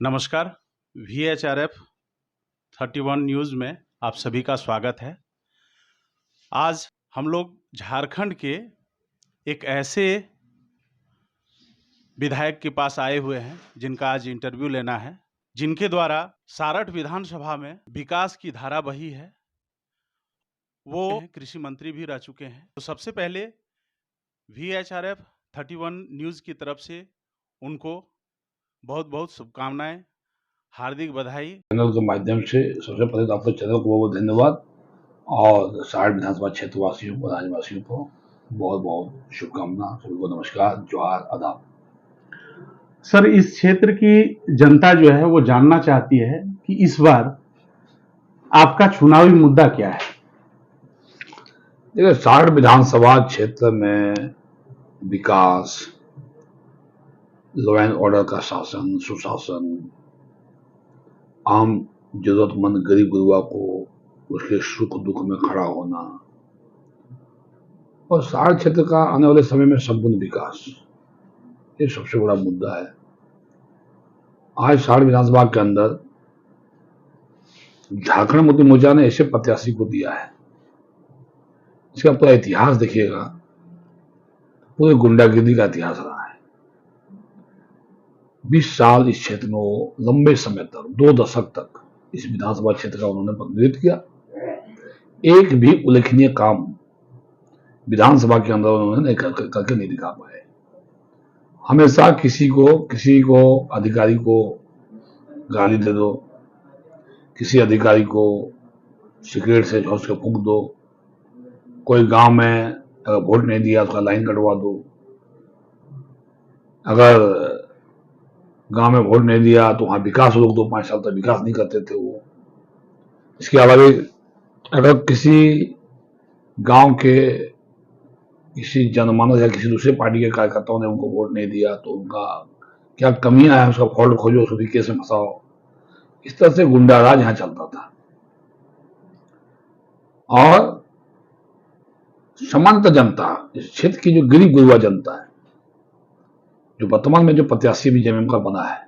नमस्कार। VHRF 31 news में आप सभी का स्वागत है। आज हम लोग झारखंड के एक ऐसे विधायक के पास आए हुए हैं जिनका आज इंटरव्यू लेना है, जिनके द्वारा सारठ विधानसभा में विकास की धारा बही है। वो कृषि मंत्री भी रह चुके हैं। तो सबसे पहले VHRF 31 न्यूज़ की तरफ से उनको बहुत बहुत शुभकामनाएं, हार्दिक बधाई। चैनल के माध्यम से सबसे पहले तो आपके चैनल को बहुत धन्यवाद और साठ विधानसभा क्षेत्र वासियों को, राज्यवासियों को बहुत बहुत शुभकामना। सभी को नमस्कार, जोहार, आदाब। सर, इस क्षेत्र की जनता जो है वो जानना चाहती है कि इस बार आपका चुनावी मुद्दा क्या है। देखिए, साठ विधानसभा क्षेत्र में विकास, लॉ एंड ऑर्डर का शासन, सुशासन, आम जरूरतमंद गरीब गुरुआ को उसके सुख दुख में खड़ा होना और साठ क्षेत्र का आने वाले समय में संपूर्ण विकास, ये सबसे बड़ा मुद्दा है। आज साठ विधानसभा के अंदर झारखंड मुक्ति मोर्चा ने ऐसे प्रत्याशी को दिया है, इसका पूरा इतिहास देखिएगा, पूरे गुंडागिरी का इतिहास रहा है। 20 साल इस क्षेत्र में वो लंबे समय तक, 2 दशक तक इस विधानसभा क्षेत्र का उन्होंने प्रतिनिधित्व किया। एक भी उल्लेखनीय काम विधानसभा के अंदर उन्होंने करके नहीं दिखा पाए। हमेशा किसी को अधिकारी को गाली दे दो, किसी अधिकारी को सिगरेट से झोंस के फूंक दो, कोई गांव में अगर वोट नहीं दिया उसका लाइन कटवा दो, अगर गांव में वोट नहीं दिया तो वहां विकास रोक दो। 5 साल तक विकास नहीं करते थे वो। इसके अलावा अगर किसी गांव के किसी जनमानस या किसी दूसरे पार्टी के कार्यकर्ताओं ने उनको वोट नहीं दिया तो उनका क्या कमियां है, उसका फॉल्ट खोजो, उसको भी केस में फंसाओ। इस तरह से गुंडाराज यहां चलता था। और सामान्य जनता, इस क्षेत्र की जो गरीब गुरुआ जनता है, जो वर्तमान में जो प्रत्याशी भी जमीन का बना है,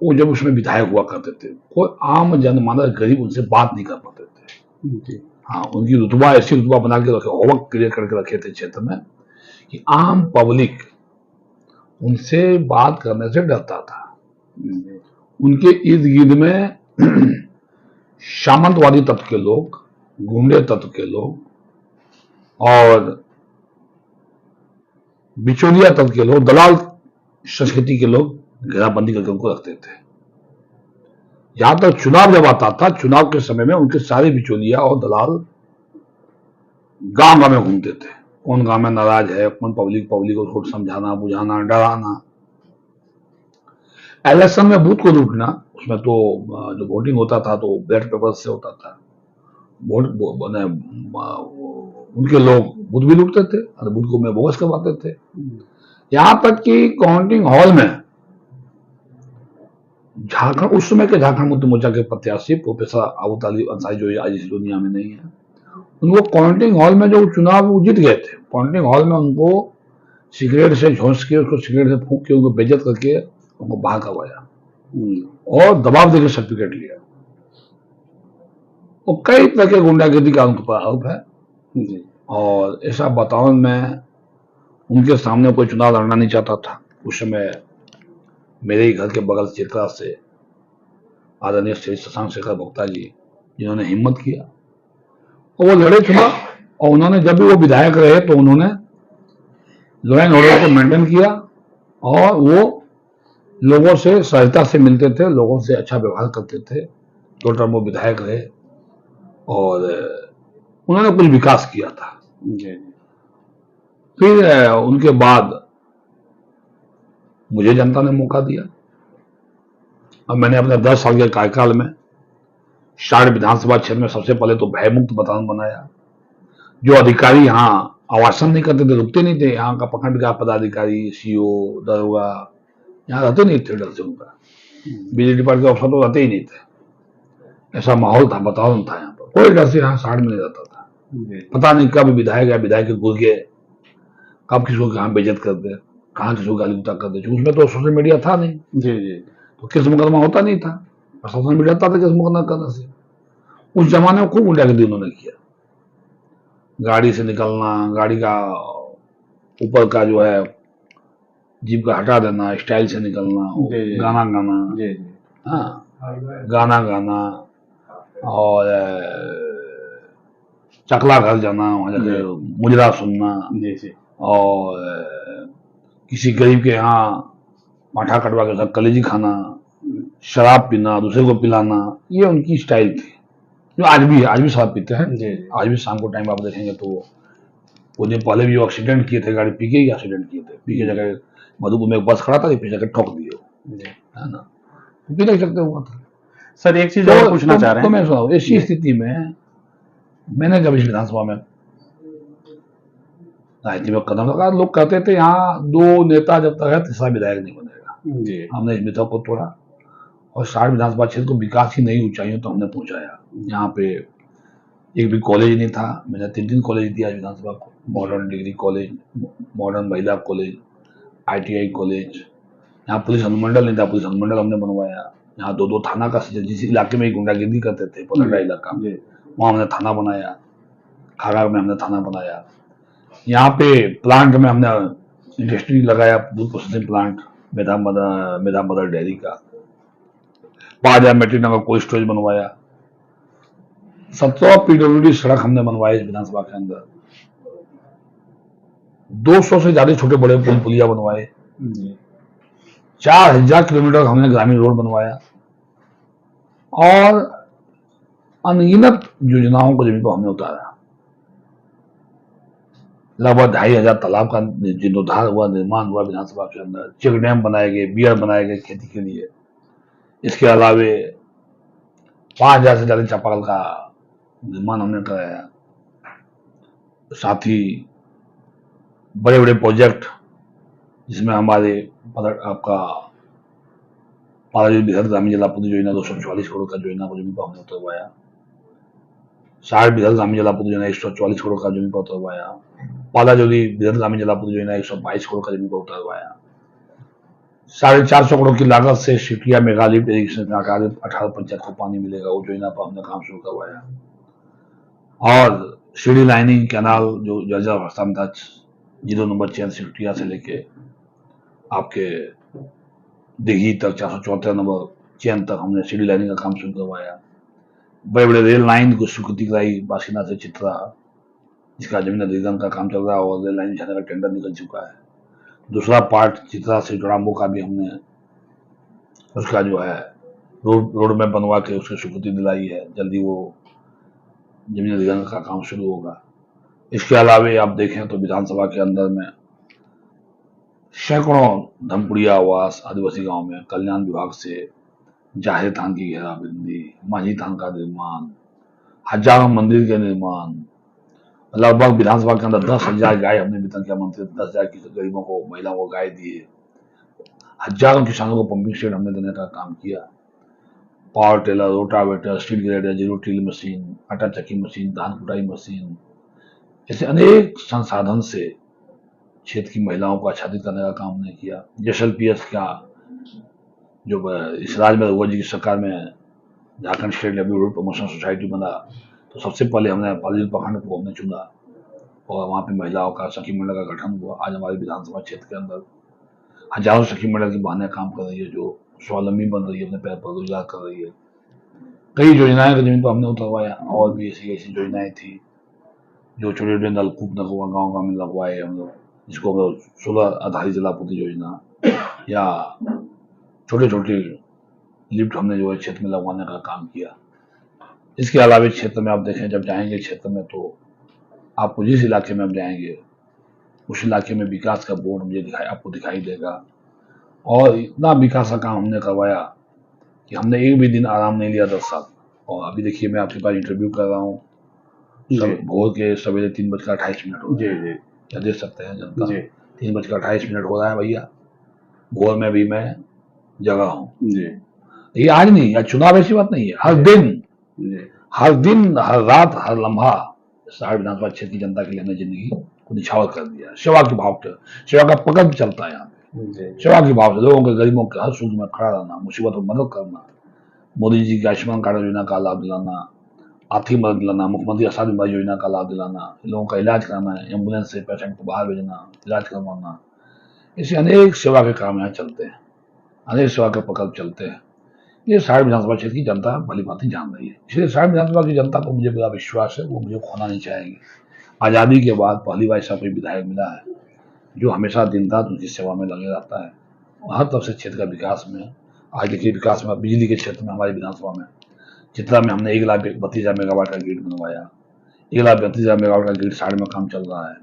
वो जब उसमें विधायक हुआ करते थे, कोई आम जनमानस गरीब उनसे बात नहीं कर पाते थे। हाँ, उनकी रुतबा ऐसी रुतबा बना के रखे, होमवर्क क्लियर करके रखे थे क्षेत्र में कि आम पब्लिक उनसे बात करने से डरता था। उनके इर्द गिर्द में सामंतवादी तत्व के लोग, गुंडे तत्व के लोग और बिचौलिया तत्व के लोग, दलाल संस्कृति के लोग घेराबंदी करके उनको रखते थे। यहां तक चुनाव जब आता था, चुनाव के समय में उनके सारे बिचौलिया और दलाल गांव गांव में घूमते थे। कौन गांव में नाराज है, कौन पब्लिक को थोड़ा समझाना, बुझाना, डराना। इलेक्शन में बूथ को लूटना, उसमें तो जो वोटिंग होता था तो बैलेट पेपर से होता था। वोट उनके लोग बूथ भी लूटते थे और बूथ को में बोगस करवाते थे। यहां तक कि काउंटिंग हॉल में झारखंड, उस समय के झारखंड मुक्ति मोर्चा के प्रत्याशी प्रोफेसर आबूत अली अंसारी, जो आज इस दुनिया में नहीं है, उनको काउंटिंग हॉल में जो चुनाव जीत गए थे, काउंटिंग हॉल में उनको सिगरेट से झोंस के, उसको सिगरेट से फूंक के, उनको बेइज्जत करके उनको बाहर करवाया और दबाव देकर सर्टिफिकेट लिया। और कई तरह के गुंडागिरी का उनके पर आरोप है। और ऐसा वातावरण में उनके सामने कोई चुनाव लड़ना नहीं चाहता था। उस समय मेरे ही घर के बगल चित्रा से आदरणीय श्री शशांक शेखर भोक्ता जी, जिन्होंने हिम्मत किया और वो लड़े चुनाव। और उन्होंने, जब भी वो विधायक रहे तो उन्होंने लॉ एंड ऑर्डर को मेंटेन किया और वो लोगों से सहजता से मिलते थे, लोगों से अच्छा व्यवहार करते थे। 2 टर्म वो विधायक रहे और उन्होंने कुछ विकास किया था। फिर उनके बाद मुझे जनता ने मौका दिया। अब मैंने अपने 10 साल के कार्यकाल में साठ विधानसभा क्षेत्र में सबसे पहले तो भयमुक्त वातावरण बनाया। जो अधिकारी यहाँ आवासन नहीं करते थे, रुकते नहीं थे, यहाँ का प्रखंड विकास पदाधिकारी, सीओ, दरोगा यहाँ रहते नहीं थे डर से। उनका बिजली डिपार्टमेंट के अफसर तो रहते ही नहीं थे। ऐसा माहौल था, वातावरण था। यहाँ पर कोई डर से यहाँ साठ में नहीं रहता था। पता नहीं कब विधायक या विधायक के गुर गए, कब किसी को कहाँ बेइज्जत कर दे, कहाँ किसी को गाली गुस्सा कर दे। उसमें तो सोशल मीडिया था नहीं। जी। तो केस मुकदमा होता नहीं था, प्रशासन भी डरता था केस मुकदमा करने से। उस जमाने में खूब गुंडागर्दी उन्होंने किया, गाड़ी से निकलना, गाड़ी का ऊपर का जो है जीप का हटा देना, स्टाइल से निकलना, गाना गाना, हाँ गाना गाना, और चकला घर जाना, वहां जाके मुजरा सुनना, और किसी गरीब के यहाँ माठा कटवा के साथ कलेजी खाना, शराब पीना, दूसरे को पिलाना, ये उनकी स्टाइल थी। जो आज भी शराब पीते हैं, आज भी शाम को टाइम आप देखेंगे तो वो दिन पहले भी एक्सीडेंट किए थे, गाड़ी पी के ही एक्सीडेंट किए थे, पी के जगह मधुपुर में एक बस खड़ा था, पीछे जाकर ठोक दिए, है ना, पी नहीं सकते हुआ था। सर एक चीज और पूछना चाह रहे हैं, तो मैं सुनाऊं, ऐसी स्थिति में मैंने जब इस विधानसभा में राजनीति में कदम लगा, लोग कहते थे यहाँ 2 नेता जब तक है तीसरा विधायक नहीं बनेगा। हमने इस मिथक को तोड़ा और 60 विधानसभा क्षेत्र को विकास की नई ऊंचाइयों तो हमने पहुंचाया। यहाँ पे एक भी कॉलेज नहीं था, मैंने 3 कॉलेज दिया विधानसभा को, मॉडर्न डिग्री कॉलेज, मॉडर्न महिला कॉलेज, ITI कॉलेज। यहाँ पुलिस अनुमंडल नहीं था, पुलिस अनुमंडल हमने बनवाया। यहाँ 2 थाना का, जिस इलाके में गुंडागिर्दी करते थे, पलटा इलाका, वहां हमने थाना बनाया, खागा में हमने थाना बनाया। यहाँ पे प्लांट में हमने इंडस्ट्री लगाया, दूध प्रोसेसिंग प्लांट, मेधा मदर डेयरी का, 5000 मेट्रिक टन का कोल्ड स्टोरेज बनवाया, 17 PWD सड़क हमने बनवाई इस विधानसभा के अंदर, 200 से ज्यादा छोटे बड़े पुल पुलिया बनवाए, 4000 किलोमीटर हमने ग्रामीण रोड बनवाया, और अनगिनत योजनाओं को जमीन पर हमने उतारा। लगभग 2500 तालाब का जीर्णोद्धार हुआ, निर्माण हुआ विधानसभा के अंदर, चेक डैम बनाए गए, बियर बनाए गए खेती के लिए। इसके अलावे 5000 से ज्यादा चापाकल का निर्माण हमने कराया। साथ ही बड़े बड़े प्रोजेक्ट, जिसमें हमारे आपका पारादीप बृहद ग्रामीण जलापूर्ति योजना 244 करोड़ का योजना को जमीन पर हमने उतरवाया। 60 बृहद ग्रामीण जलापूर्ति योजना 144 करोड़ का जमीन पर उतरवाया। पालाजोली बृहद ग्रामीण जलापूर्ति योजना 122 करोड़ का जमीन पर उतरवाया। 450 करोड़ की लागत से सिटिया मेगालिफ्ट इरिगेशन का कार्य 18 पंचायत को पानी मिलेगा, वो योजना पर हमने काम शुरू करवाया। और सीढ़ी लाइनिंग कैनाल जो जर्जर अवस्था में था, 0 नंबर चैन सिटिया से लेके आपके दिघी तक 474 नंबर चैन तक हमने सीढ़ी लाइनिंग का काम शुरू करवाया। बड़े बड़े रेल लाइन को स्वीकृति कराई, बासीना से चित्रा, इसका जमीन अधिग्रहण का काम चल रहा है और रेल लाइन बिछाने का टेंडर निकल चुका है। दूसरा पार्ट चित्रा से जोड़ाम्बो का भी हमने उसका जो है रोड मैप बनवा के उसकी स्वीकृति दिलाई है, जल्दी वो जमीन अधिग्रहण का काम शुरू होगा। इसके अलावे आप देखें तो विधानसभा के अंदर में सैकड़ों धमपुड़िया आवास आदिवासी गांव में कल्याण विभाग से जाहिर थान की घेराबंदी, माझी थान का निर्माण, हजारों मंदिर के निर्माण, लगभग विधानसभा के अंदर 10,000 गाय हमने वितरण किया, मंत्री 10,000 की गरीबों को, महिलाओं को गाय दिए। हजारों किसानों को पंपिंग सेट हमने देने का काम किया। Power tiller, rotavator, steel grader, zero till machine, आटा चक्की मशीन, धान कुटाई मशीन, ऐसे अनेक संसाधन से क्षेत्र की महिलाओं को आच्छादित करने का काम हमने किया। JSLPS का जो इस राज्य में रघुवर जी की सरकार में Jharkhand state livelihood promotion society बना, तो सबसे पहले हमने पालीगंज प्रखंड को हमने चुना और वहाँ पे महिलाओं का सखी मंडल का गठन हुआ। आज हमारे विधानसभा क्षेत्र के अंदर हजारों सखी मंडल की बहनें काम कर रही है, जो स्वावलंबी बन रही है, अपने पैर पर रोजगार कर रही है। कई योजनाएं जमीन पर हमने उतरवाया, और भी ऐसी ऐसी योजनाएं थी जो छोटे छोटे नलकूप गाँव में लगवाए हम लोग, जिसको सोलर आधारित जलापूर्ति योजना, या छोटे छोटे लिफ्ट हमने जो है क्षेत्र में लगवाने का काम किया। इसके अलावा क्षेत्र में आप देखें, जब जाएंगे क्षेत्र में तो आपको जिस इलाके में आप जाएंगे उस इलाके में विकास का बोर्ड मुझे आपको दिखाई देगा। और इतना विकास का काम हमने करवाया कि हमने एक भी दिन आराम नहीं लिया 10 साल। और अभी देखिए, मैं आपके पास इंटरव्यू कर रहा हूँ, भोर के सवेरे 3:28 हो रहे हैं, क्या देख सकते हैं जनता, 3:28 हो रहा है भैया, भोर में भी मैं जगह हूँ। ये आज नहीं, आज चुनाव ऐसी बात नहीं है, हर दिन हर रात हर लम्हा 60 विधानसभा क्षेत्र की जनता के लिए हमने जिंदगी को निछावर कर दिया। सेवा के भाव, सेवा का पकड़ चलता है यहाँ पे। सेवा के भाव से लोगों के, गरीबों के हर सुख में खड़ा रहना, मुसीबत में मदद करना, मोदी जी की आयुष्मान कार्ड योजना का लाभ दिलाना, आर्थिक मदद दिलाना, मुख्यमंत्री आसान बीमा योजना का लाभ दिलाना, लोगों का इलाज कराना, एम्बुलेंस से पेशेंट को बाहर भेजना, इलाज करवाना, ऐसे अनेक सेवा के काम यहाँ चलते हैं, अनेक सेवा के प्रकल्प चलते हैं। ये साठ विधानसभा क्षेत्र की जनता भली भांति जान रही है, इसलिए साठ विधानसभा की जनता को मुझे पूरा विश्वास है, वो मुझे खोना नहीं चाहेगी। आज़ादी के बाद पहली बार ऐसा कोई विधायक मिला है जो हमेशा दिन रात उनकी सेवा में लगे रहता है और हर तरफ से क्षेत्र का विकास में। आज देखिए विकास में बिजली के क्षेत्र में हमारी विधानसभा में चित्रा में हमने 1,32,000 मेगावाट का ग्रिड बनवाया, 1,32,000 मेगावाट का ग्रिड साइड में काम चल रहा है।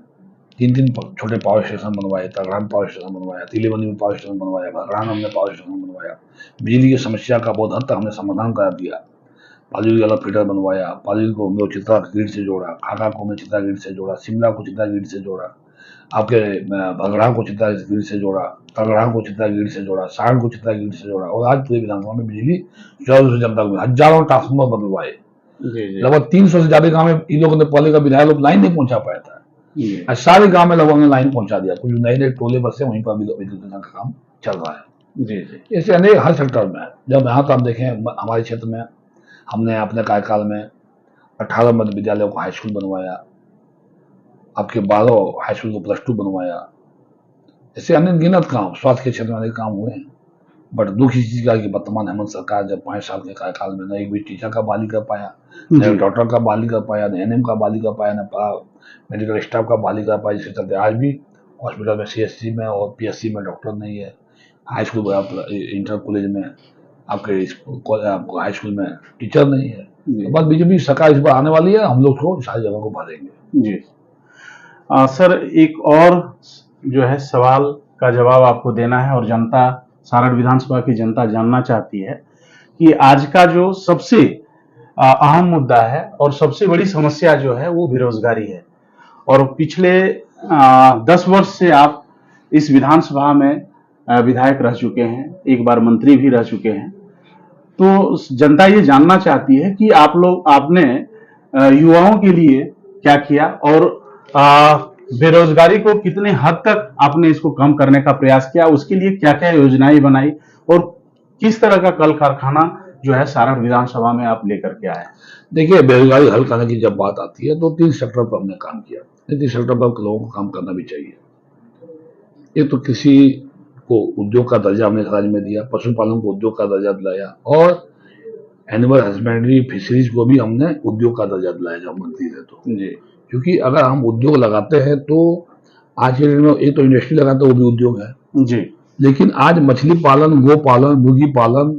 3 छोटे पावर स्टेशन बनवाए, तगड़ान पावर स्टेशन बनवाया, तिलेबंदी में पावर स्टेशन बनवाया, भगरान हमने पावर स्टेशन बनवाया। बिजली की समस्या का बहुत हद तक हमने समाधान करा दिया। पाली अलग फीडर बनवाया, पाली को हमने चित्रा ग्रिड से जोड़ा, खाका को हमने चित्रा ग्रिड से जोड़ा, शिमला को चित्रा ग्रिड से जोड़ा, आपके भगड़ा को चित्रा ग्रिड से जोड़ा, तगड़ा को चित्रा ग्रिड से जोड़ा, सारण को चित्रा ग्रिड से जोड़ा और आज पूरी विधानसभा में बिजली 1400 जनता को हजारों ट्रांसफार्मर बनवाए। लगभग 300 से ज्यादा गाँव में इन लोगों ने पहले का विधायक लोग लाइन नहीं पहुंचा पाया था, सारे गांव में लगभग लाइन पहुंचा दिया। कुछ नए नए टोले बसे वहीं पर विद्युत का काम चल रहा है। ऐसे अनेक हर सेक्टर में जब यहाँ तो आप देखें हमारे क्षेत्र में हमने अपने कार्यकाल में 18 मध्य विद्यालयों को हाई स्कूल बनवाया, आपके 12 हाई स्कूल को +2 बनवाया। ऐसे अनगिनत काम स्वास्थ्य के क्षेत्र में अनेक काम हुए हैं। बट दुख इस चीज का कि वर्तमान हेमंत सरकार जब 5 साल के कार्यकाल में न एक भी टीचर का बहाली कर पाया, न डॉक्टर का बहाली कर पाया, न एनएम का बहाली कर पाया, न मेडिकल स्टाफ का बहाली कर पाया, जिसके चलते आज भी हॉस्पिटल में CSC में और PSC में डॉक्टर नहीं है। हाई स्कूल इंटर कॉलेज में आपको हाई स्कूल में टीचर नहीं है। तो बस बीजेपी सरकार इस बार आने वाली है, हम लोग को सारी जगह को भरेंगे। जी सर, एक और जो है सवाल का जवाब आपको देना है और जनता, सारण विधानसभा की जनता जानना चाहती है कि आज का जो सबसे अहम मुद्दा है और सबसे बड़ी समस्या जो है वो बेरोजगारी है और पिछले 10 वर्ष से आप इस विधानसभा में विधायक रह चुके हैं, एक बार मंत्री भी रह चुके हैं। तो जनता ये जानना चाहती है कि आपने युवाओं के लिए क्या किया और बेरोजगारी को कितने हद तक आपने इसको कम करने का प्रयास किया, उसके लिए क्या क्या योजनाएं बनाई और किस तरह का कल कारखाना जो है सारण विधानसभा में आप लेकर के आए। देखिए, बेरोजगारी हल करने की जब बात आती है तो 3 सेक्टर पर हमने काम किया। 3 सेक्टर पर लोगों को काम करना भी चाहिए। एक तो कृषि को उद्योग का दर्जा हमने राज्य में दिया, पशुपालन को उद्योग का दर्जा दिलाया और एनिमल हस्बेंड्री फिशरीज को भी हमने उद्योग का दर्जा दिलाया जब मंत्री थे तो। जी, क्योंकि अगर हम उद्योग लगाते हैं तो आज के दिन में एक तो इंडस्ट्री लगाते हैं वो भी उद्योग है जी, लेकिन आज मछली पालन, गो पालन, मुर्गी पालन,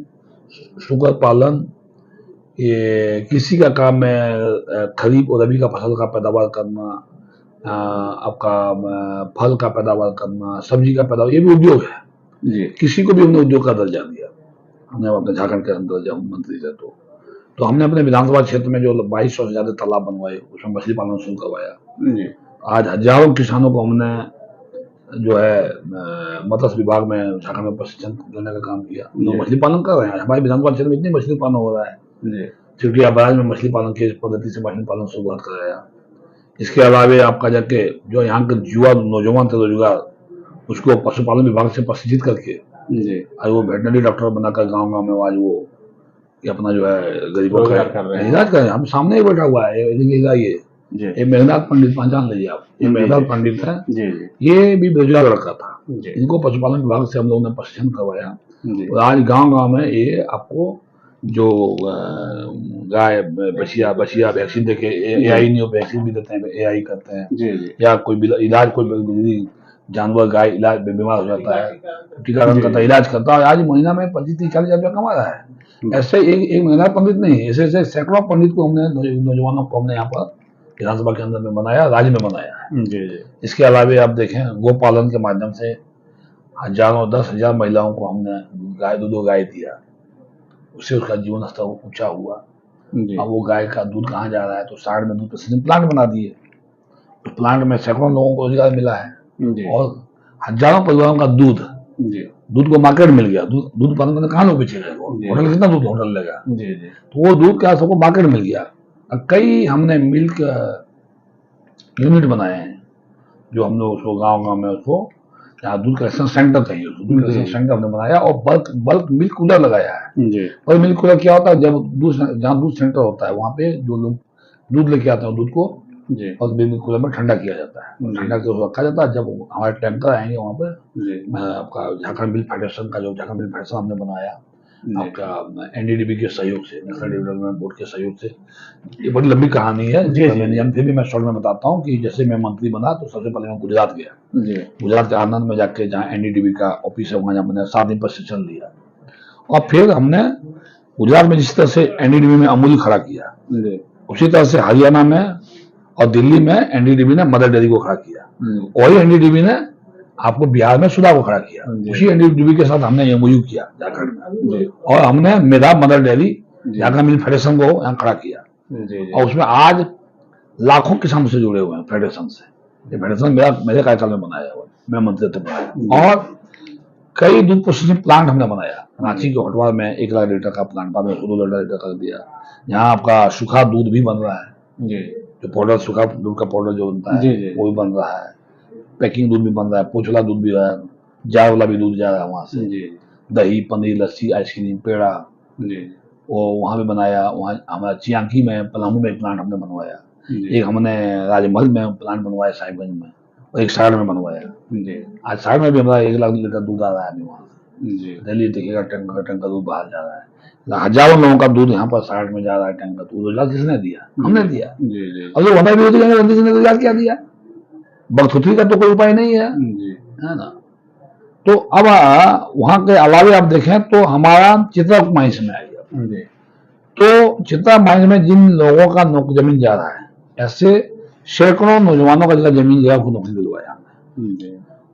शुगर पालन, ये कृषि का काम है, खरीफ और रबी का फसल का पैदावार करना, आपका फल का पैदावार करना, सब्जी का पैदावार, ये भी उद्योग है जी। कृषि को भी हमने उद्योग का दर्जा दिया, हमने अपने झारखंड के अंदर जब मंत्री थे तो हमने अपने विधानसभा क्षेत्र में जो 2200 से ज्यादा तालाब बनवाए, उसमें मछली पालन शुरू करवाया। आज हजारों किसानों को हमने जो है मत्स्य विभाग में झारखंड में प्रशिक्षण देने का काम किया, तो मछली पालन कर रहे हैं। हमारे विधानसभा क्षेत्र में इतनी मछली पालन हो रहा है, चिड़िया बराज में मछली पालन की पद्धति से मछली पालन शुरुआत कराया। इसके अलावा आपका जाके जो यहाँ के युवा नौजवान थे रोजगार, उसको पशुपालन विभाग से प्रशिक्षित करके आज वो वेटनरी डॉक्टर बनाकर गाँव में आज वो कि अपना जो है गरीबों का इलाज कर रहे हैं। हम सामने ही बैठा हुआ है ये मेघनाथ पंडित, पहचान लीजिए आप, ये मेघनाथ पंडित है, ये भी बेरोजगार लड़का था, इनको पशुपालन विभाग से हम लोगों ने प्रशिक्षण करवाया और आज गांव में ये आपको जो गाय बछिया वैक्सीन देके AI नहीं वैक्सीन भी देते हैं, AI करते हैं, या कोई इलाज, कोई जानवर गाय इलाज बीमार हो जाता है, टीकाकरण करता है, इलाज करता है, आज महीना में 25-30-40 हजार रुपया कमा रहा है। ऐसे एक महीना पंडित नहीं, ऐसे सैकड़ों पंडित को हमने, नौजवानों को हमने यहाँ पर विधानसभा के अंदर में बनाया, राज्य में बनाया। इसके अलावा आप देखें गोपालन के माध्यम से हजारों 10,000 महिलाओं को हमने दूध गाय दिया, उससे उसका जीवन स्तर ऊंचा हुआ। अब वो गाय का दूध कहाँ जा रहा है, तो साइड में दूध प्रोसेसिंग प्लांट बना दिए, तो प्लांट में सैकड़ों लोगों को रोजगार मिला है और हजारों परिवारों का दूध को मार्केट मिल गया। दूध पालन करने कहाँ लोग बेचेंगे, होटल कितना दूध होटल लेगा, तो वो दूध क्या सबको मार्केट मिल गया। कई हमने मिल्क यूनिट बनाए हैं जो हम लोग उसको गाँव में उसको यहाँ दूध कलेक्शन सेंटर चाहिए, दूध कलेक्शन सेंटर हमने बनाया और बल्क बल्क मिल्क कूलर लगाया है। जी बल्क मिल्क कूलर क्या होता है, जब दूध जहाँ दूध सेंटर होता है वहाँ पे जो लोग दूध लेके आते हैं दूध को जी बल्क मिल्क कूलर में ठंडा किया जाता है, ठंडा करके रखा जाता है। जब हमारे टैंकर आएंगे वहाँ पे, जी मैं आपका झारखंड मिल्क फेडरेशन का जो झारखंड मिल्क फेडरेशन हमने बनाया जी आपका एनडीडीबी के सहयोग से, नेशनल डेवलपमेंट बोर्ड के सहयोग से, ये बड़ी लंबी कहानी है जी, जी, मैंने फिर भी मैं शॉर्ट में बताता हूँ कि जैसे मैं मंत्री बना तो सबसे पहले मैं गुजरात गया। जी गुजरात के आनंद में जाके जहाँ एनडीडीबी का ऑफिस है वहाँ मैंने 7 दिन प्रशिक्षण लिया और फिर हमने गुजरात में जिस तरह से एनडीडीबी में अमूल खड़ा किया, जी उसी तरह से हरियाणा में और दिल्ली में एनडीडीबी ने मदर डेयरी को खड़ा किया, वही एनडीडीबी ने आपको बिहार में सुधा को खड़ा किया। उसी एनडीडीबी के साथ हमने एमओयू किया झारखंड में और हमने Medha Mother Dairy Jharkhand milk federation को यहाँ खड़ा किया और उसमें आज लाखों किसान से जुड़े हुए हैं फेडरेशन से। ये फेडरेशन मेरे कार्यकाल में बनाया हुआ, मैं मंत्री थे बनाया। और कई दूध प्रोसेसिंग प्लांट हमने बनाया, रांची के होटवार में 1 लाख लीटर का प्लांट बाद में 16 लीटर कर दिया। यहाँ आपका सूखा दूध भी बन रहा है, जो पाउडर सूखा दूध का पाउडर जो बनता है वो भी बन रहा है, पैकिंग दूध भी बन रहा है, पोछला दूध भी है, जार वाला भी दूध जा रहा है वहां से, दही पनीर लस्सी आइसक्रीम पेड़ा वो वहां पे बनाया। वहाँ हमारा चियांकी में पलामू में एक प्लांट हमने बनवाया, एक हमने राजमहल में प्लांट बनवाया साहिबगंज में और एक सारण में बनवाया। आज सारण में भी हमारा 1 लाख लीटर दूध आ रहा है अभी वहां से, दिल्ली देखिएगा टैंकर दूध बाहर जा रहा है, हजारों लोगों का दूध यहाँ पर सारण में जा रहा है टैंकर दूध। रोजगार किसने दिया? हमने दिया। अब लोग हमारे विरोधी कहेंगे रणजीत सिंह ने रोजगार क्या दिया? बखतुतरी का तो कोई उपाय नहीं है ना। तो अब वहां के अलावे आप देखें तो हमारा चित्रा माइंस में आइए, तो चित्रा माइंस में जिन लोगों का जमीन जा रहा है, ऐसे सैकड़ों नौजवानों का जगह जमीन जगह को नौकरी दिलवाया,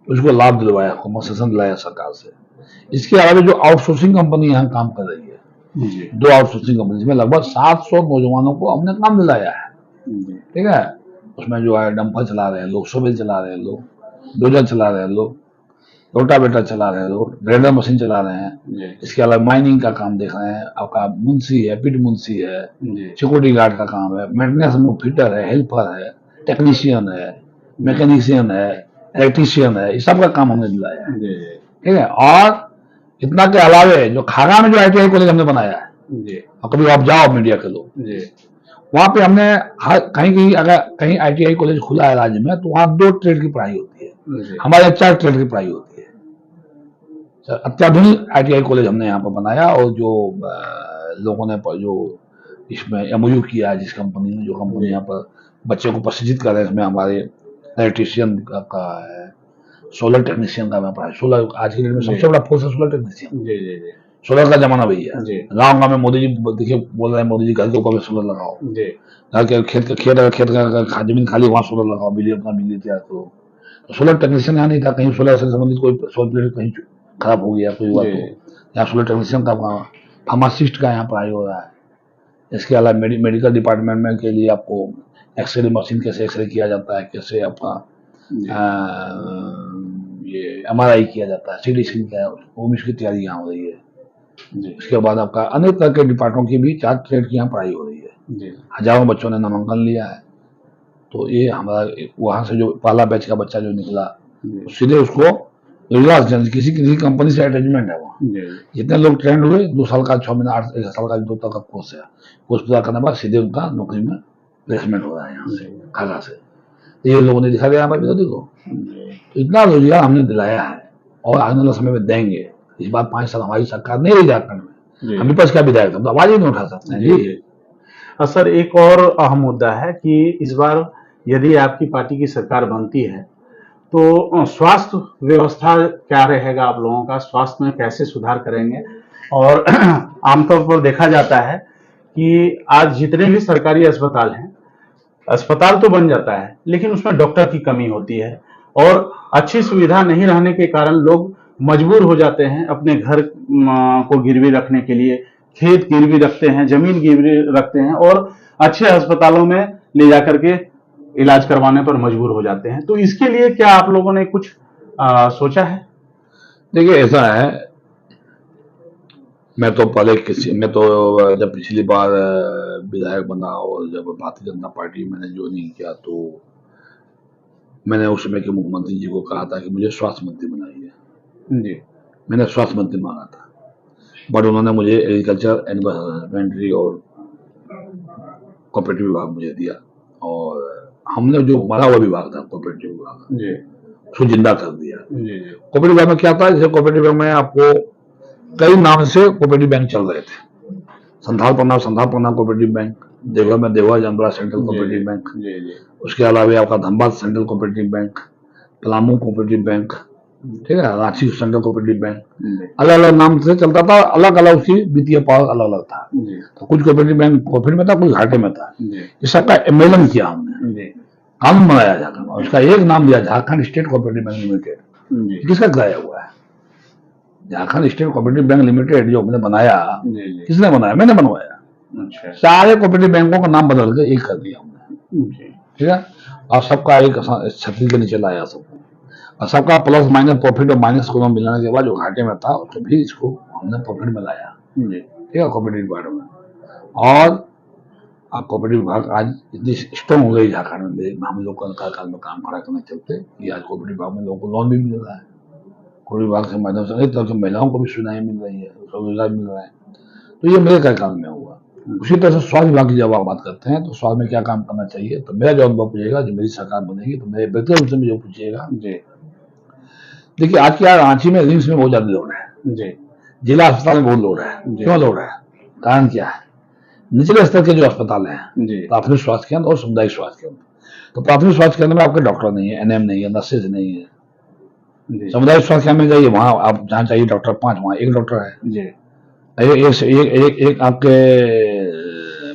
उसको लाभ दिलवाया, कंपनसेशन दिलाया सरकार से। इसके अलावा जो आउटसोर्सिंग कंपनी यहाँ काम कर रही है, 2 आउटसोर्सिंग कंपनी जिसमें लगभग 700 नौजवानों को हमने काम दिलाया है, ठीक है। उसमें जो है डंपर चला रहे हैं लोग, सोबेल चला रहे हैं लोग, डोजर चला रहे हैं लोग, रोटावेटर चला रहे हैं लोग, ग्रेडर मशीन चला रहे हैं। इसके अलावा माइनिंग का काम देख रहे हैं, आपका मुंशी है, पिट मुंशी है, सिक्योरिटी गार्ड का काम है, मेंटेनेंस में फिटर है, हेल्पर है, टेक्नीशियन है, मैकेनिशियन है, इलेक्ट्रीशियन है, इस सब का काम हमने दिलाया है, ठीक है। और इतना के अलावे जो खागा में जो ITI कॉलेज हमने बनाया है, और कभी आप जाओ मीडिया के लोग, वहां पे हमने कहीं अगर कहीं ITI कॉलेज खुला है राज्य में तो वहां 2 ट्रेड की पढ़ाई होती है, हमारे 4 ट्रेड की पढ़ाई होती है। अत्याधुनिक ITI कॉलेज हमने यहाँ पर बनाया और जो लोगों ने जो इसमें MOU किया है, जिस कंपनी ने, जो कंपनी यहाँ पर बच्चे को प्रशिक्षित कर रहे हैं, इसमें हमारे इलेक्ट्रीशियन का है, सोलर टेक्नीशियन का पढ़ाई। सोलर आज की डेट में सबसे बड़ा फोर्स है सोलर टेक्नीशियन, सोलर का जमाना भैया। गाँव गाँव में मोदी जी देखिए बोल रहे हैं, मोदी जी घर के ऊपर सोलर लगाओ, घर के खेत का जमीन खाली वहाँ सोलर लगाओ, बिजली अपना बिजली तैयार करो। तो सोलर टेक्नीशियन यहाँ नहीं था, कहीं सोलर से संबंधित कोई सोलर प्लेट कहीं खराब हो गया, कोई हुआ तो यहाँ सोलर टेक्नीशियन का, फार्मासिस्ट का यहाँ पढ़ाई हो रहा है। इसके अलावा मेडिकल डिपार्टमेंट में के लिए आपको एक्सरे मशीन कैसे एक्सरे किया जाता है, कैसे आपका ये MRI किया जाता है, CT स्कैन क्या है, वो भी इसकी तैयारी यहाँ हो रही है। इसके बाद आपका अनेक तरह के डिपार्टमेंट की भी 4 ट्रेड की यहाँ पढ़ाई हो रही है। हजारों बच्चों ने नामांकन लिया है। तो ये हमारा वहां से जो पहला बैच का बच्चा जो निकला, सीधे उसको रिलायंस किसी कंपनी से अटैचमेंट है वहाँ। जितने लोग ट्रेंड हुए 2 साल का 6 महीना 8 1 साल का 2 तक का कोर्स है, कोर्स पूरा करने के बाद सीधे उनका नौकरी में प्लेसमेंट हो रहा है यहाँ से खागा से। तो ये लोगों ने दिखा दिया हमारे विरोधी को, तो इतना रोजगार हमने दिलाया है और आने वाले समय में देंगे। इस बार 5 साल हमारी सरकार नहीं रही झारखंड में, हम विपक्ष का विधायक हम तो आवाज ही नहीं उठा सकते जी। सर एक और अहम मुद्दा है कि इस बार यदि आपकी पार्टी की सरकार बनती है तो स्वास्थ्य व्यवस्था क्या रहेगा, आप लोगों का स्वास्थ्य में कैसे सुधार करेंगे? और आमतौर पर देखा जाता है कि आज जितने भी सरकारी अस्पताल हैं, अस्पताल तो बन जाता है लेकिन उसमें डॉक्टर की कमी होती है और अच्छी सुविधा नहीं रहने के कारण लोग मजबूर हो जाते हैं अपने घर को गिरवी रखने के लिए, खेत गिरवी रखते हैं, जमीन गिरवी रखते हैं और अच्छे अस्पतालों में ले जाकर के इलाज करवाने पर मजबूर हो जाते हैं। तो इसके लिए क्या आप लोगों ने कुछ सोचा है? देखिए ऐसा है, मैं तो जब पिछली बार विधायक बना और जब भारतीय जनता पार्टी मैंने ज्वाइनिंग किया तो मैंने उस समय के मुख्यमंत्री जी को कहा था कि मुझे स्वास्थ्य मंत्री बनाइए। जी मैंने स्वास्थ्य मंत्री मांगा था, बट उन्होंने मुझे एग्रीकल्चर, एनिमल हस्बेंड्री और कोऑपरेटिव विभाग मुझे दिया, और हमने जो मरा हुआ विभाग था कोऑपरेटिव विभाग जी उसको जिंदा कर दिया। जी कोऑपरेटिव विभाग में क्या था, जैसे कोऑपरेटिव बैंक में आपको कई नाम से कोऑपरेटिव बैंक चल रहे थे। संथालपन्ना कोऑपरेटिव बैंक, देवघर में देवघर जनता सेंट्रल कोऑपरेटिव बैंक, जी उसके अलावा आपका Dhanbad central cooperative bank, Palamu cooperative bank, ठीक है, रांची सेंट्रल कोऑपरेटिव बैंक, अलग अलग नाम से चलता था, अलग अलग उसकी वित्तीय पावर अलग अलग था। जी तो कुछ कोऑपरेटिव बैंक प्रॉफिट में था, कुछ घाटे में था। जी इस सबका एमेलन किया हमने, जी कानून बनाया झारखंड में, उसका एक नाम दिया Jharkhand state cooperative bank limited. जी किसका कराया हुआ है? Jharkhand state cooperative bank limited जो हमने बनाया, जी किसने बनाया? मैंने बनवाया। अच्छा सारे कोऑपरेटिव बैंकों का नाम बदल के एक कर दिया हमने, जी ठीक है, और सबका एक छतरी के नीचे लाया सबको, और सबका प्लस माइनस प्रॉफिट और माइनस को मिलाने के बाद जो घाटे में था उसको भी इसको हमने प्रॉफिट में लाया, जी ठीक है, कोऑपरेटिव विभाग में। और कोऑपरेटिव विभाग आज इतनी स्ट्रॉन्ग हो गई झारखंड में, हम लोग का काल में काम खड़ा करने चलते कि आज कोऑपरेटिव विभाग में लोगों को लोन भी मिल रहा है, कोऑपरेटिव विभाग के माध्यम से अनेक तरह की महिलाओं को भी सुविधाएं मिल रही है, रोजगार मिल रहा है। तो ये मेरे कार्यकाल में हुआ। उसी तरह से स्वास्थ्य विभाग की जब आप बात करते हैं तो स्वास्थ्य में क्या काम करना चाहिए, तो मेरा जो अनुभव पूछेगा, जो मेरी सरकार बनेगी तो मेरे व्यक्तिगत रूप से मुझे पूछिएगा। जी देखिए, आज क्या रांची में रिम्स में बहुत ज्यादा लोड है, जी जिला अस्पताल में बहुत लोड है। क्यों लोड है? कारण क्या है? निचले स्तर के जो अस्पताल हैं, जी प्राथमिक स्वास्थ्य केंद्र और सामुदायिक स्वास्थ्य केंद्र, तो प्राथमिक स्वास्थ्य केंद्र में आपके डॉक्टर नहीं है, एनएम नहीं है, नर्सेज नहीं है। जी सामुदायिक स्वास्थ्य केंद्र में जाइए, वहां आप जहाँ चाहिए डॉक्टर 5, वहां एक डॉक्टर है। जी एक आपके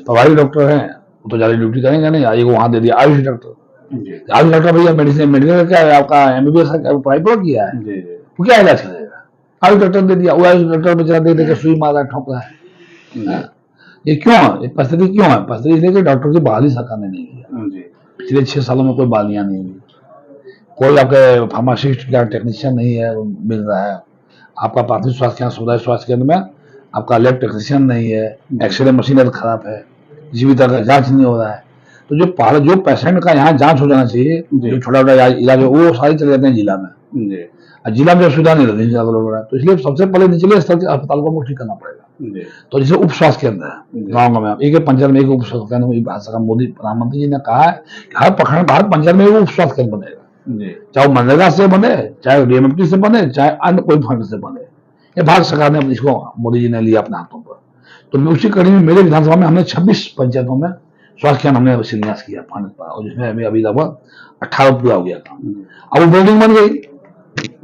प्रभारी डॉक्टर हैं, वो तो ज्यादा ड्यूटी करेंगे नहीं, एक वहां दे दिया आयुष डॉक्टर। जी आयुष डॉक्टर भैया मेडिसिन मेडिकल क्या है आपका, एमबीबीएस का पढ़ाई पूरा किया है, जी वो क्या इलाज करेगा? आयुष डॉक्टर दे दिया, वो आयुष डॉक्टर बेचारा दे दे के सुई मार रहा है, ठोक रहा है। ये क्यों है? परिस्थिति क्यों है? परिस्थिति इसलिए कि डॉक्टर की बहाली सरकार ने नहीं किया। जी पिछले 6 सालों में कोई बहालियां नहीं हुई, कोई आपके फार्मासिस्ट या टेक्नीशियन नहीं है वो मिल रहा है, आपका प्राथमिक स्वास्थ्य केंद्र, सामुदायिक स्वास्थ्य केंद्र में आपका लैब टेक्नीशियन नहीं है, एक्सरे मशीनरी खराब है, किसी भी तरह का जांच नहीं हो रहा है। तो जो पेशेंट का यहाँ जांच हो जाना चाहिए, जो छोटा छोटा इलाज है, वो सारे चले जाते हैं जिला में, जी और जिला में सुविधा नहीं रहती, जिला लोग रहा है। तो इसलिए सबसे पहले निचले स्तर के अस्पताल को ठीक करना पड़ेगा। जी तो जैसे उप स्वास्थ्य केंद्र है गाँव में, एक पंचायत में एक उप स्वास्थ्य केंद्र में, भारत सरकार मोदी प्रधानमंत्री जी ने कहा है कि हर प्रखंड, हर पंचायत में एक उप स्वास्थ्य केंद्र बनेगा, जी चाहे वो मनरेगा से बने, चाहे डीएमएफटी से बने, चाहे अन्य कोई फंड से बने। ये भारत सरकार ने इसको, मोदी जी ने लिया अपने हाथों पर। तो उसी कड़ी में मेरे विधानसभा में हमने 26 पंचायतों में स्वास्थ्य केंद्र हमने शिलान्यास किया फंड पर, और जिसमें अभी लगभग 18 पूरा हो गया था। अब वो बिल्डिंग बन गई,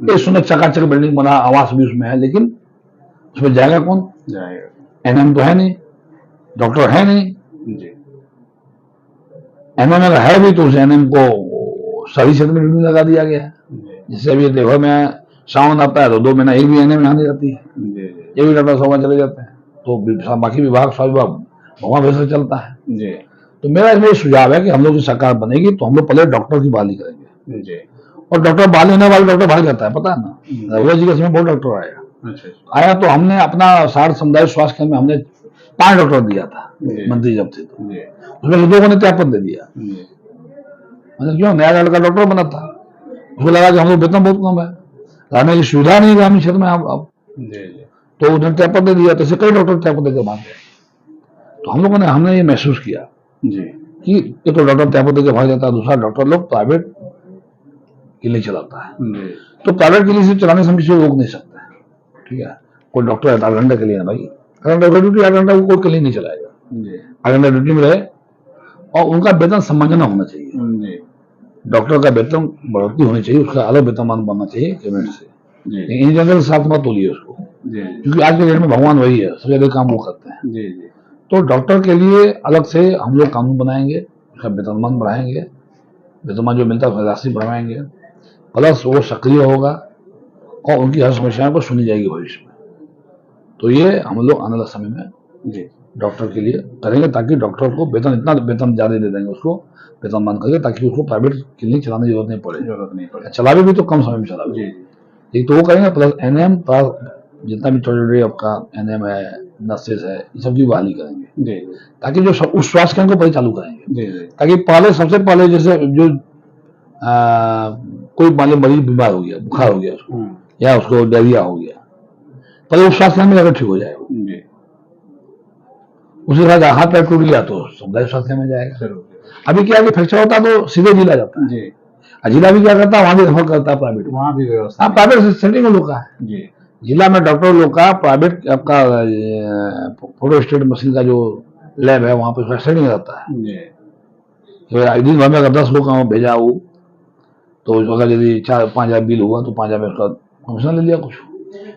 ये सुंदर चकाचक बिल्डिंग बना, आवास भी उसमें है, लेकिन उसमें जाएगा कौन? जाएगा एनएम तो है नहीं, डॉक्टर है नहीं। जी एनएम अगर है भी तो उस एनएम को सभी क्षेत्र में ड्यूटी लगा दिया गया है। जैसे अभी देवघर में सावन आता है तो 2 महीना एक भी एनएम यहाँ नहीं रहती है, जी ये भी डॉक्टर साहब चले जाते हैं, तो बाकी विभाग, स्वास्थ्य विभाग भगवान वैसे चलता है। जी तो मेरा इसमें सुझाव है कि हम लोग की सरकार बनेगी तो हम लोग पहले डॉक्टर की बहाली करेंगे, जी और डॉक्टर बहाली होने वाले डॉक्टर बहाली करता है, पता है ना, रघुवर जी के समय बहुत डॉक्टर आया अच्छा आया तो हमने अपना साठ सामुदायिक स्वास्थ्य केंद्र में हमने 5 डॉक्टर दिया था जी। मंत्री जब थे, तो जी उसमें से 2 को ने त्यागपत्र दे दिया। जी मतलब क्यों? नया लड़का डॉक्टर बना था, उसको लगा कि हम लोग वेतन बहुत कम है, रहने की सुविधा नहीं ग्रामीण क्षेत्र में, अब जी तो उन्होंने त्यागपत्र दे दिया। तो ऐसे कई डॉक्टर त्यागपत्र के भाग गए। तो हम लोगों ने, हमने ये महसूस किया जी कि एक तो डॉक्टर त्यागपत्र के भाग जाता है, दूसरा डॉक्टर लोग प्राइवेट क्लिनिक चलाता है। जी तो प्राइवेट क्लिनिक से चलाने से हम किसी को रोक नहीं सकते, ठीक है। कोई डॉक्टर है 8 घंटे के लिए ना भाई, 8 घंटे ड्यूटी, 8 घंटा कोई क्लिनिक नहीं चलाएगा, जी 8 घंटे ड्यूटी में रहे, और उनका वेतन समंजन होना चाहिए। जी डॉक्टर का वेतन बढ़ोतरी होनी चाहिए, उसका अलग वेतनमान बनना चाहिए कैबिनेट से। जी इन जनरल साथ मत तोलिए उसको, जी क्योंकि आज के डेट में भगवान वही है, सबसे ज्यादा काम वो करते हैं। जी तो डॉक्टर के लिए अलग से हम लोग कानून बनाएंगे, उसका वेतनमान बढ़ाएंगे, वेतनमान जो मिलता है उसका राशि बढ़ाएंगे, प्लस वो सक्रिय होगा और उनकी हर समस्याओं को सुनी जाएगी भविष्य में। तो ये हम लोग आने वाले समय में जी डॉक्टर के लिए करेंगे, ताकि डॉक्टर को वेतन, इतना वेतन ज्यादा दे देंगे उसको, वेतनमान करके, ताकि उसको प्राइवेट क्लिनिक चलाने की जरूरत नहीं पड़े। जरूरत नहीं पड़े। चलावे भी तो कम समय में चलावे। जी एक तो वो करेंगे, प्लस एनएम प्लस जितना भी छोटे आपका एनएम है, नर्सेज है, इन सब की बहाली करेंगे, जी ताकि जो उस स्वास्थ्य केंद्र को पहले चालू करेंगे, जी ताकि पहले, सबसे पहले जैसे जो कोई मान लो मरीज बीमार हो गया, बुखार हो गया उसको, या उसको डायरिया हो गया, पर वो स्वास्थ्य केंद्र में जाकर ठीक हो जाएगा। जी, उसके बाद हाथ पैर टूट गया तो सामुदायिक स्वास्थ्य केंद्र में जाएगा। अभी क्या है कि फ्रैक्चर होता है तो सीधे जिला जाता है। जी, और जिला भी क्या करता है, वहां भी रेफर करता है प्राइवेट। वहाँ भी व्यवस्था हाँ, प्राइवेट सेटिंग लोग का है। जी, जिला में डॉक्टर लोग का प्राइवेट आपका फोटो स्टेट मशीन का जो लैब है वहां पर उसका सेटिंग रहता है। जी, तो दिन भर में अगर 10 लोग का भेजा हो तो अगर यदि 4-5 हजार बिल हुआ तो 5 हजार में उसका कमीशन ले लिया कुछ।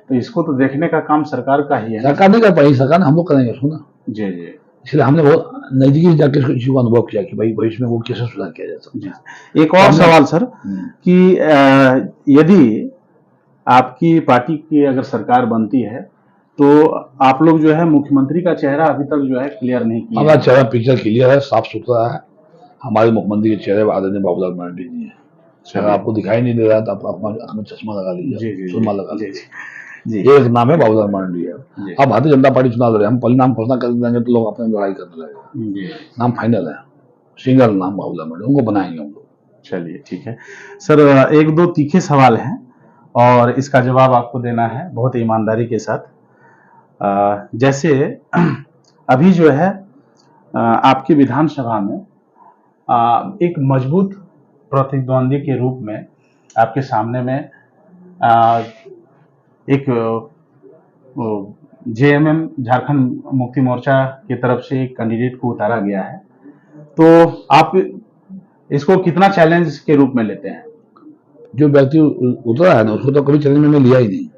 तो इसको तो देखने का काम सरकार का ही है ना? सरकार नहीं कर पाई, सरकार हम लोग करेंगे उसको ना। जी, जी, इसलिए हमने बहुत नजदीकी से जाकर इसको इश्यू का अनुभव किया कि भाई भविष्य में वो कैसे सुधार किया जा सकता है। एक और सवाल सर कि यदि आपकी पार्टी की अगर सरकार बनती है तो आप लोग जो है मुख्यमंत्री का चेहरा अभी तक जो है क्लियर नहीं किया हमारा चेहरा पिक्चर क्लियर है, साफ सुथरा है। हमारे मुख्यमंत्री के चेहरे आदरणीय बाबूलाल मरांडी जी है। अगर आपको दिखाई नहीं दे रहा तो आप अपना चश्मा लगा लीजिए, सुरमा लगा लीजिए। जी, एक नाम है बाबूलाल मरांडी है। अब भारतीय जनता पार्टी चुनाव लड़े, हम परिणाम घोषणा कर देंगे तो लोग अपने लड़ाई करने लगेगा। नाम फाइनल है, सिंगल नाम बाबूलाल मरांडी, उनको बनाएंगे हम लोग। चलिए ठीक है सर, एक दो तीखे सवाल हैं और इसका जवाब आपको देना है बहुत ईमानदारी के साथ। जैसे अभी जो है आपकी विधानसभा में एक मजबूत प्रतिद्वंदी के रूप में आपके सामने में एक जेएमएम झारखंड मुक्ति मोर्चा की तरफ से एक कैंडिडेट को उतारा गया है, तो आप इसको कितना चैलेंज के रूप में लेते हैं? जो व्यक्ति उतरा है ना उसको तो कभी चैलेंज में लिया ही नहीं।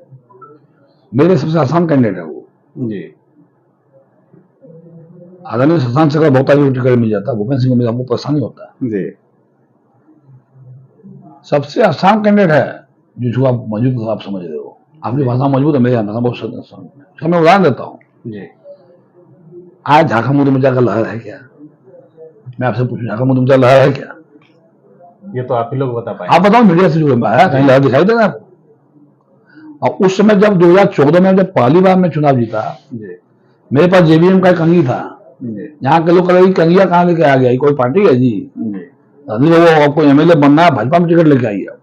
मेरे सबसे आसान कैंडिडेट है वो जी, आदरणीय शशांक शेखर बहुत आगे टिकट मिल जाता है, भूपेंद्र सिंह को हमको परेशानी होता है। जी, सबसे आसान कैंडिडेट है जिसको आप मजबूत आप समझ रहे हो। आपकी भाषा मजबूत है, मेरी भाषा बहुत इसका मैं उदाहरण देता हूँ। जी, आज झारखंड मुद्दे में जाकर लहर है क्या? मैं आपसे पूछूं, झारखंड मुद्दे में जाकर लहर है क्या? ये तो आप ही लोग बता पाए। आप बताओ, मीडिया से जुड़े है कहीं लहर दिखाई देगा आपको? और उस समय जब 2014 में जब पहली बार मैं चुनाव जीता, मेरे पास जेबीएम का कंगी था। यहाँ के लोग कह रहे कंगिया कहाँ लेके आ गया, कोई पार्टी है जी? वो आपको एमएलए बनना है, भाजपा में टिकट लेके आई है।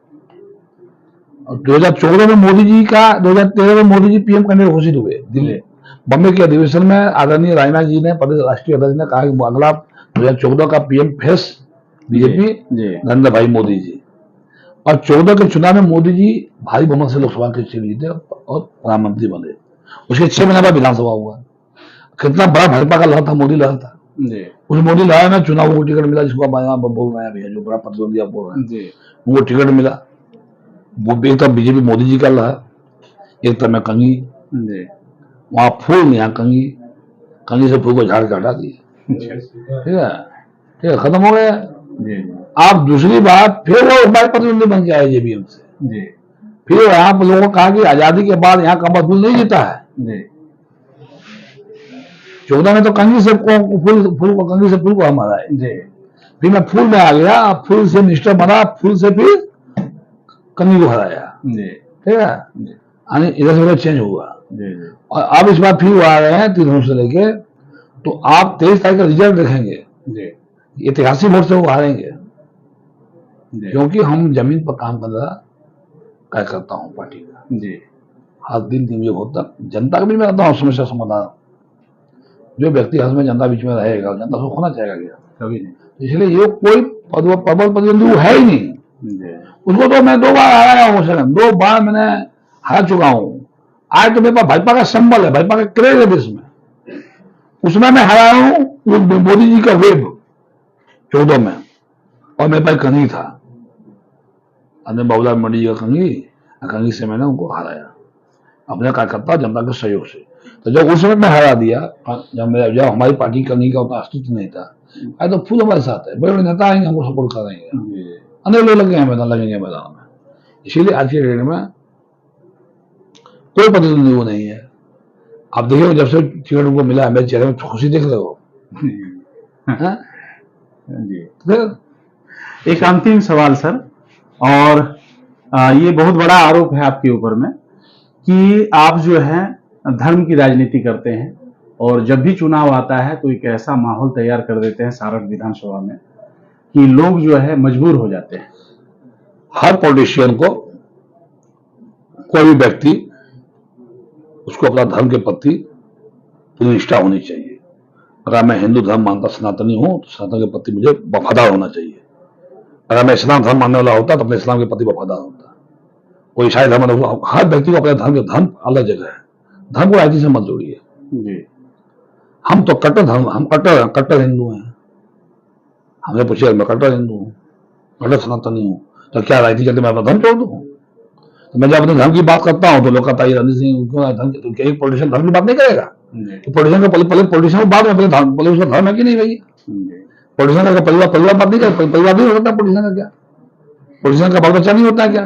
2014 में मोदी जी का 2013 में मोदी जी पीएम कैंडिडेट घोषित हुए दिल्ली बम्बई के अधिवेशन में। आदरणीय राजनाथ जी ने राष्ट्रीय अध्यक्ष ने कहा कि अगला 2014 का पीएम फेस बीजेपी नरेंद्र भाई मोदी जी। और 14 के चुनाव में मोदी जी भारी बहुमत से लोकसभा के सीट जीते और प्रधानमंत्री बने। उसके 6 महीने बाद विधानसभा हुआ। कितना बड़ा भाजपा का लहर था, मोदी लहर था। उस मोदी लहर में चुनाव को टिकट मिला, जिसको आप बोल रहे हैं भैया, जो बड़ा प्रतिद्वंदी आप बोल रहे हैं, वो टिकट मिला। वो एक तरफ बीजेपी मोदी जी का लहर, एक तरफ में कंगी, वहां फूल यहाँ कंगी, कंगी से फूल को झाड़ के हटा दिए। ठीक है, खत्म हो गया। आप दूसरी बात फिर वो एक बार प्रतिद्वंदी बन के आए जेबीएम से। फिर यहाँ पर लोगों को कहा कि आजादी के बाद यहाँ कमल फूल नहीं जीता है। 14 में तो कंगी से फूल को कंगी से फूल को हम हराए। फिर मैं फूल में आ गया, फूल से मिनिस्टर बना, फूल से फिर कंगी को हराया। ठीक है, इधर से चेंज हुआ। और अब इस बार फिर वो आ रहे हैं 3 से लेके, तो आप 23 तारीख का रिजल्ट देखेंगे, ऐतिहासिक वोट से वो हारेंगे। क्योंकि हम जमीन पर काम कर रहा कार्यकर्ता हूँ पार्टी का। हर दिन 3 बजे होता जनता का भी मैं करता हूँ समस्या समाधान। जो व्यक्ति हर में जनता बीच में रहेगा, जनता को खोना चाहेगा क्या? कभी नहीं। इसलिए ये कोई प्रबल प्रतिद्वंदी है ही नहीं। उसको तो मैं 2 बार हराया हूँ, 2 बार मैंने हार चुका हूँ। आज तो मेरे पास भाजपा का संबल है, भाजपा का क्रेज है देश में, उसमें मैं हराया हूँ मोदी जी का वेब 14 में। और मेरे पास कंगी था, अपने बाबूलाल मरांडी जी का कंगी से मैंने उनको हराया अपने कार्यकर्ता जनता के सहयोग से। तो जब उस समय मैं हरा दिया, जब हमारी पार्टी कंगी का उतना अस्तित्व नहीं था, आज तो फूल हमारे साथ है, बड़े बड़े नेता आएंगे हमको सपोर्ट करेंगे, अनेक लोग लगे हैं मैदान, लगेंगे मैदान में। इसीलिए आज के डेट में कोई प्रतिद्वंदी वो नहीं है। आप देखिए जब से टिकट उनको मिला है, मेरे चेहरे में खुशी देख रहे हो। फिर एक अंतिम सवाल सर, और ये बहुत बड़ा आरोप है आपके ऊपर में कि आप जो है धर्म की राजनीति करते हैं, और जब भी चुनाव आता है तो एक ऐसा माहौल तैयार कर देते हैं सारण विधानसभा में कि लोग जो है मजबूर हो जाते हैं हर पॉलिटिशियन को, कोई भी व्यक्ति, उसको अपना धर्म के प्रति पूरी निष्ठा होनी चाहिए। अगर मैं हिंदू धर्म मानता सनातनी हूं तो सनातन के प्रति मुझे वफादार होना चाहिए। अगर मैं इस्लाम धर्म मानने वाला होता तो अपने इस्लाम के प्रति वफादार होता। कोई ईसाई धर्म मानने वाला, हर व्यक्ति को अपने धर्म अलग जगह है। धर्म को राजनीति से मत जोड़िए। हम तो हम कट्टर हिंदू हैं। हमने पूछा मैं कट्टर हिंदू हूँ, कट्टर सनातनी हूँ, तो क्या राजनीति करके मैं अपना धर्म छोड़ दूँ? तो मैं जब अपने धर्म की बात करता हूँ तो लोग कहता है रणजीत सिंह क्यों धर्म, तो क्या एक पॉलिटिशियन धर्म की बात नहीं करेगा? तो पॉलिटिशियन का पॉलिटिशियन को बात में पहले उसका धर्म है कि नहीं भैया? पॉलिटिशियन का परिवार बात नहीं कर, परिवार नहीं होता पॉलिटिशियन का? क्या पॉलिटिशियन का बाल बच्चा नहीं होता क्या?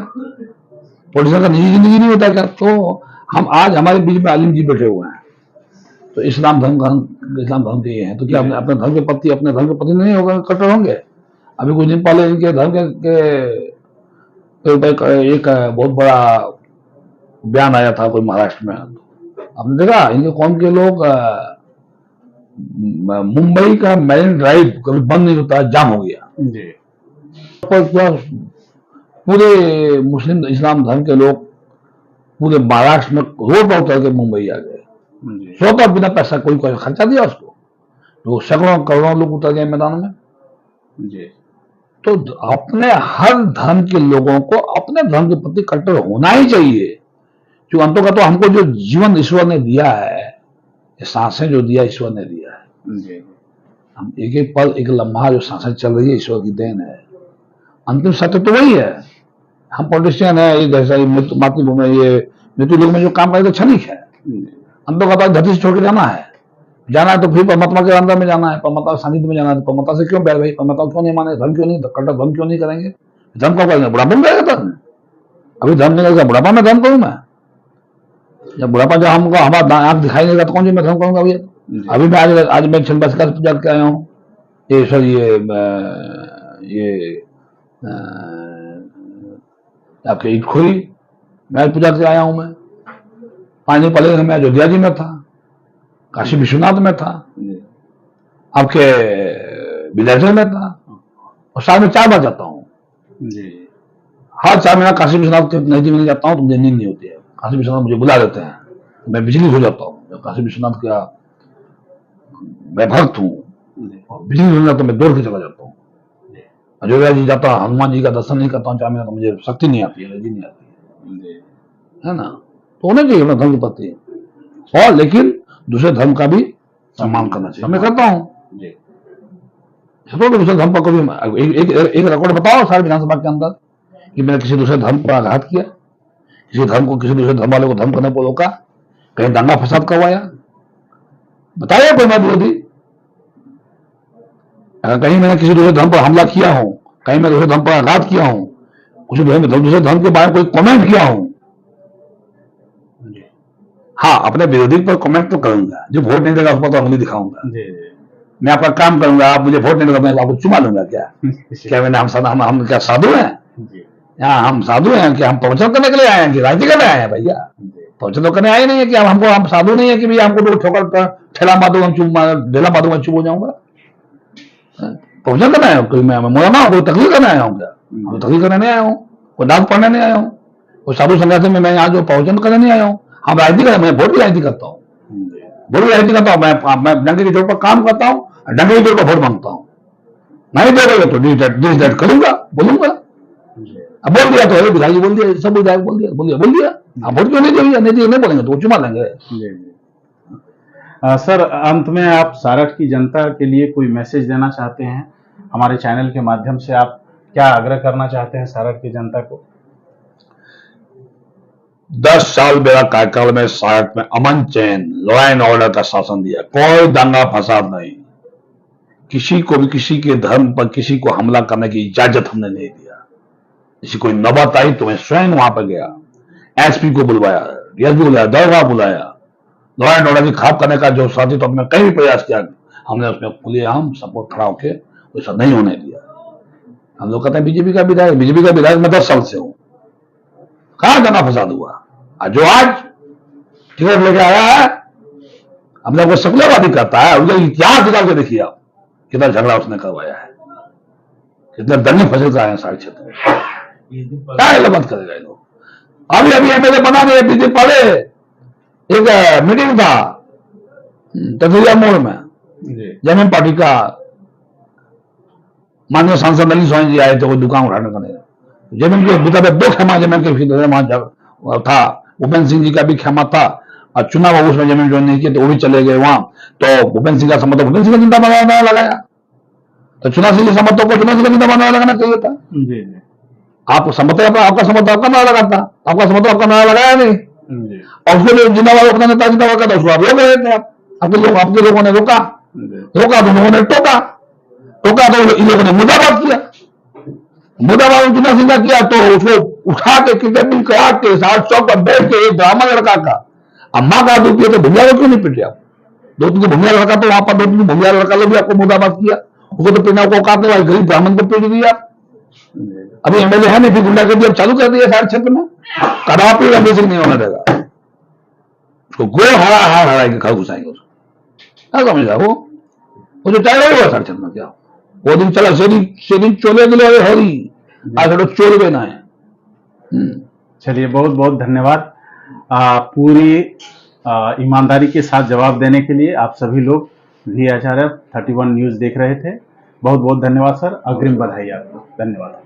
पॉलिटिशियन का निजी जिंदगी नहीं होता क्या? तो हम आज हमारे बीच में आलिम जी बैठे हुए हैं, तो इस्लाम धर्म के ये हैं, तो क्या अपने धर्म के प्रति नहीं होगा, कट्टर होंगे? अभी कुछ दिन पहले इनके धर्म के एक बहुत बड़ा बयान आया था कोई महाराष्ट्र में। आपने देखा इनके कौम के लोग मुंबई का मैरिन ड्राइव कभी बंद नहीं होता, जाम हो गया। पर क्या पूरे मुस्लिम इस्लाम धर्म के लोग पूरे महाराष्ट्र में रोड पर उतर के मुंबई आ गए, स्वतः बिना पैसा कोई खर्चा दिया उसको, तो सैकड़ों करोड़ों लोग उतर गए मैदान में। तो अपने हर धर्म के लोगों को अपने धर्म के प्रति कट्टर होना ही चाहिए, क्योंकि अंतों का तो हमको जो जीवन ईश्वर ने दिया है, सांसें जो दिया ईश्वर ने दिया है, हम एक एक पल एक लम्हा जो सांसें चल रही है ईश्वर की देन है। अंतिम सत्य तो वही है। हम पॉलिटिशियन है, ये जैसा मातृभूमि ये मृत्यु लोग में जो काम करे तो क्षणिक है। अंतों का धरती से छोड़ के जाना है तो फिर परमात्मा के अंदर में जाना है, परमात्मा सानिध्य में जाना है। परमात्मा से क्यों बैठ भाई? परमात्मा क्यों नहीं माने? धर्म क्यों नहीं, कट्टर धर्म क्यों नहीं करेंगे? धर्म कब करेंगे? बुढ़ापा में करेगा धर्म? अभी धर्म नहीं करेगा, बुढ़ापा में धर्म करूं मैं? जब बुढ़ापा जब हमको हमारा आंख दिखाई नहीं देगा तो कौन सी मैं धर्म करूंगा भैया? अभी मैं आज मैं छंदस का पूजा करके आया हूँ, ये सर ये आपके ईटखोरी मैं पूजा करके आया हूं। मैं पानी पहले मैं अयोध्या जी में था, काशी विश्वनाथ में था, आपके विदेशर में था, और साल में 4 बार जाता हूँ। हर 4 महीना काशी विश्वनाथ के नजदीक में जाता हूँ तो मुझे नींद नहीं होती है। काशी विश्वनाथ मुझे बुला देते हैं, मैं विचलित हो जाता हूँ। काशी विश्वनाथ का मैं भक्त हूँ, विचलित हो जाता तो मैं दौड़ के चला जाता हूँ। अयोध्या जी जाता हूँ, हनुमान जी का दर्शन नहीं करता हूँ 4 महीना, तो मुझे शक्ति नहीं आती है, एनर्जी नहीं आती है ना। तो होना चाहिए अपना धर्म के प्रति, और लेकिन दूसरे धर्म का भी सम्मान करना चाहिए। मैं करता हूँ दूसरे धर्म पर कभी एक रिकॉर्ड बताओ सारे विधानसभा के अंदर कि मैंने किसी दूसरे धर्म पर आघात किया, किसी दूसरे धर्म वाले को धर्म करने को रोका, कहीं दंगा फसाद करवाया? बताइए कोई मैं विरोधी। अगर कहीं मैंने किसी दूसरे धर्म पर हमला किया हूं, कहीं मैं दूसरे धर्म पर आघात किया हूं, दूसरे धर्म के बारे में कोई कमेंट किया हूं, हाँ अपने विरोधी पर कमेंट तो करूंगा। जो वोट नहीं देगा उस पर तो उंगली दिखाऊंगा। मैं आपका काम करूंगा, आप मुझे वोट नहीं देगा, मैं आपको चुमा लूंगा क्या? क्या मैंने हम क्या साधु हैं? यहाँ हम साधु हैं कि हम प्रवचन करने के लिए आए हैं कि राजनीति करने आए हैं? भैया प्रवचन तो करने आए नहीं है कि हम साधु नहीं है कि भैया हमको तो ठोकर ठेला मार दूंगा, ढेला मार दूंगा, चुप हो जाऊंगा। प्रवचन करने आया हूँ, कोई मैं मोलाना कोई तकलीफ करने आया हूँ क्या? मैं तकलीफ करने नहीं आया हूँ, कोई डांट पढ़ने नहीं आया हूँ, कोई साधु संघर्ष में मैं यहाँ जो प्रवचन करने नहीं आया हूँ। हम राजनीति करते, मैं वोट की राजनीति करता हूँ, वोट की राजनीति करता हूँ। मैं डंके की जोर पर काम करता हूँ, डंके की जोर पर वोट मांगता हूँ। नहीं देगा तो डिस करूंगा, बोलूंगा। अब बोल दिया तो विधायक बोल दिया, सब विधायक बोल दिया। आप वोट क्यों नहीं देंगे? नहीं बोलेंगे तो चुमा लेंगे। सर अंत में आप सारठ की जनता के लिए कोई मैसेज देना चाहते हैं? हमारे चैनल के माध्यम से आप क्या आग्रह करना चाहते हैं सारठ की जनता को? 10 साल मेरा कार्यकाल में सारठ में अमन चैन, लॉ एंड ऑर्डर का शासन दिया, कोई दंगा फसाद नहीं, किसी को भी किसी के धर्म पर किसी को हमला करने की इजाजत हमने नहीं दिया। किसी कोई नौबत आई तो मैं स्वयं वहां पर गया, एसपी को बुलवाया, डीएसपी बुलाया, दरोगा बुलाया। लॉ एंड ऑर्डर की खराब करने का जो साथी तो हमने कहीं भी प्रयास किया, हमने उसमें खुलेआम सपोर्ट खड़ा होकर वैसा नहीं होने दिया। हम लोग कहते हैं बीजेपी का विधायक मैं 10 साल से हूं, कहां दंगा फसाद हुआ? जो आज टिकट लेके आया है अपने आपको सेकुलरवादी करता है, उसका इतिहास निकाल के देखिए आप, कितना झगड़ा उसने करवाया है, कितने दंगे फसल का है सारे क्षेत्र में। क्या इलामत करेगा ये लोग। अभी अभी एमएलए बना रहे, बीजेपी पहले एक मीटिंग था तथुरिया मोड़ में, जेएमएम पार्टी का माननीय सांसद नलिन सोहन जी आए थे वो दुकान उठाने करने। जेएमएम के बुता पे 2 खेमा जेएमएम के वहां था, भूपेंद्र सिंह जी का भी खेमा था और चुनाव उसमें जेएमएम ज्वाइन नहीं किए तो वो भी चले गए वहां। तो भूपेंद्र सिंह का समर्थक भूपेंद्र सिंह का जिंदा बनाना लगाया, तो चुनाव सिंह समर्थक को चुनाव सिंह का जिंदा बनाना लगाना चाहिए था। आप समर्थक आपका समर्थक आपका नारा लगाता, आपका समर्थक आपका नारा लगाया नहीं, और उसको जो जिंदाबाद अपना नेता जिंदाबाद करता उसको आप रोक रहे थे। आपके लोगों ने रोका तो लोगों ने टोका तो इन लोगों ने मुर्दाबाद किया। मुर्दाबाद चुनाव सिंह का किया तो उसको उठा के किडनैपिंग करा के 7 चौक पर बैठ के एक ड्रामा लड़का का अम्मा का आरोप किया, तो भूमिया को क्यों नहीं पिटे आप? 2-3 भूमिया लड़का तो वहां पर 2-3 भूमिया लड़का लोग भी आपको मुर्दाबाद किया, उसको तो पिना को औकात नहीं, गरीब ब्राह्मण को पीट दिया। अभी एमएलए है नहीं, फिर गुंडागर्दी अब चालू कर दिया सारे क्षेत्र में, कदापि रणवीर सिंह नहीं होने देगा। उसको गोल हराएंगे, घर घुसाएंगे उसको। क्या समझा वो जो चाहे होगा सारे क्षेत्र में। क्या वो दिन चला सेदिन चोले दिले हरी आज चोल गए ना है। चलिए, बहुत बहुत धन्यवाद पूरी ईमानदारी के साथ जवाब देने के लिए। आप सभी लोग वी आचार्य 31 न्यूज देख रहे थे। बहुत बहुत धन्यवाद सर, अग्रिम बधाई आपको। धन्यवाद।